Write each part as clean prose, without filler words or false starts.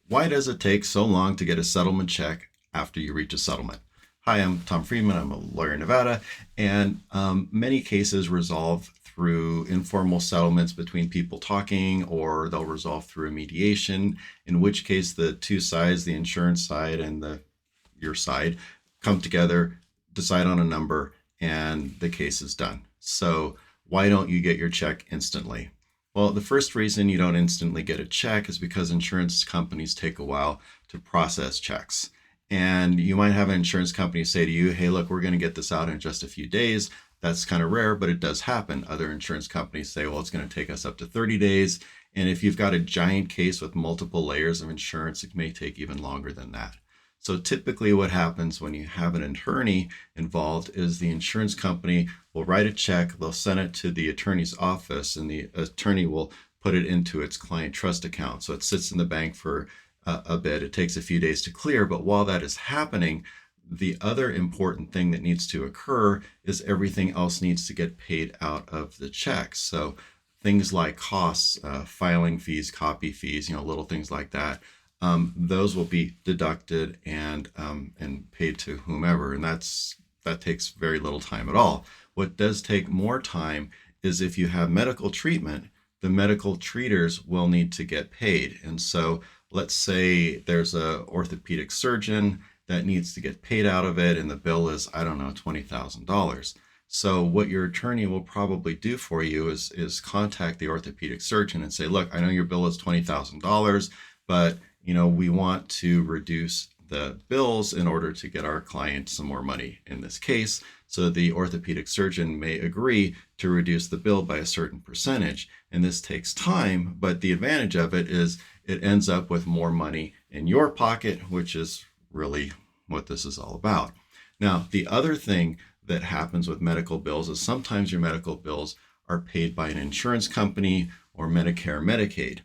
Why does it take so long to get a settlement check after you reach a settlement? Hi, I'm Tom Friedman. I'm a lawyer in Nevada, and many cases resolve through informal settlements between people talking, or they'll resolve through a mediation, in which case the two sides, the insurance side and the your side, come together, decide on a number, and the case is done. So why don't you get your check instantly? Well, the first reason you don't instantly get a check is because insurance companies take a while to process checks. And you might have an insurance company say to you, hey, look, we're going to get this out in just a few days. That's kind of rare, but it does happen. Other insurance companies say, well, it's going to take us up to 30 days. And if you've got a giant case with multiple layers of insurance, it may take even longer than that. So typically what happens when you have an attorney involved is the insurance company will write a check, they'll send it to the attorney's office, and the attorney will put it into its client trust account. So it sits in the bank for a bit. It takes a few days to clear, but while that is happening, the other important thing that needs to occur is everything else needs to get paid out of the check. So things like costs, filing fees, copy fees, little things like that. Those will be deducted and paid to whomever, and that takes very little time at all. What does take more time is if you have medical treatment, the medical treaters will need to get paid. And so let's say there's a orthopedic surgeon that needs to get paid out of it, and the bill is, I don't know, $20,000. So what your attorney will probably do for you is contact the orthopedic surgeon and say, look, I know your bill is $20,000, but we want to reduce the bills in order to get our client some more money in this case. So the orthopedic surgeon may agree to reduce the bill by a certain percentage. And this takes time, but the advantage of it is it ends up with more money in your pocket, which is really what this is all about. Now, the other thing that happens with medical bills is sometimes your medical bills are paid by an insurance company or Medicare, Medicaid.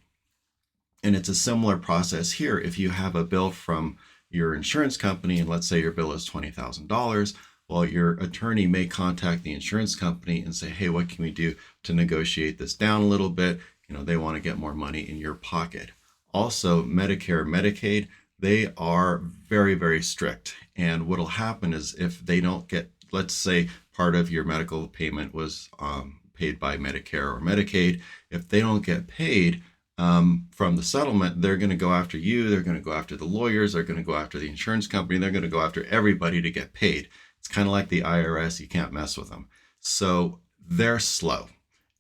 And it's a similar process here. If you have a bill from your insurance company, and let's say your bill is $20,000, well, your attorney may contact the insurance company and say, hey, what can we do to negotiate this down a little bit? They want to get more money in your pocket. Also, Medicare, Medicaid, they are very, very strict. And what'll happen is if they don't get, let's say part of your medical payment was paid by Medicare or Medicaid, if they don't get paid, from the settlement, they're going to go after you, they're going to go after the lawyers, they're going to go after the insurance company, they're going to go after everybody to get paid. It's kind of like the IRS, you can't mess with them. So they're slow.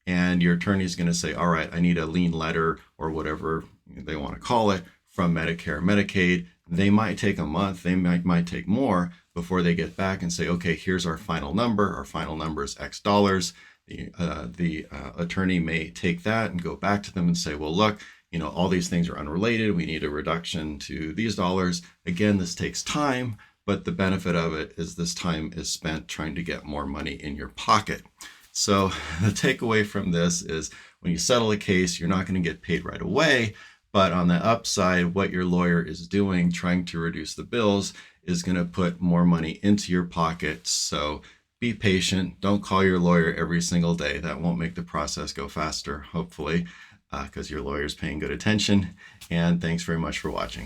And your attorney is going to say, all right, I need a lien letter or whatever they want to call it from Medicare, Medicaid. They might take a month, they might take more before they get back and say, okay, here's our final number. Our final number is X dollars. The attorney may take that and go back to them and say, well, look, all these things are unrelated. We need a reduction to these dollars. Again, this takes time, but the benefit of it is this time is spent trying to get more money in your pocket. So the takeaway from this is when you settle a case, you're not going to get paid right away. But on the upside, what your lawyer is doing, trying to reduce the bills, is going to put more money into your pocket. So be patient. Don't call your lawyer every single day. That won't make the process go faster, hopefully, because your lawyer is paying good attention. And thanks very much for watching.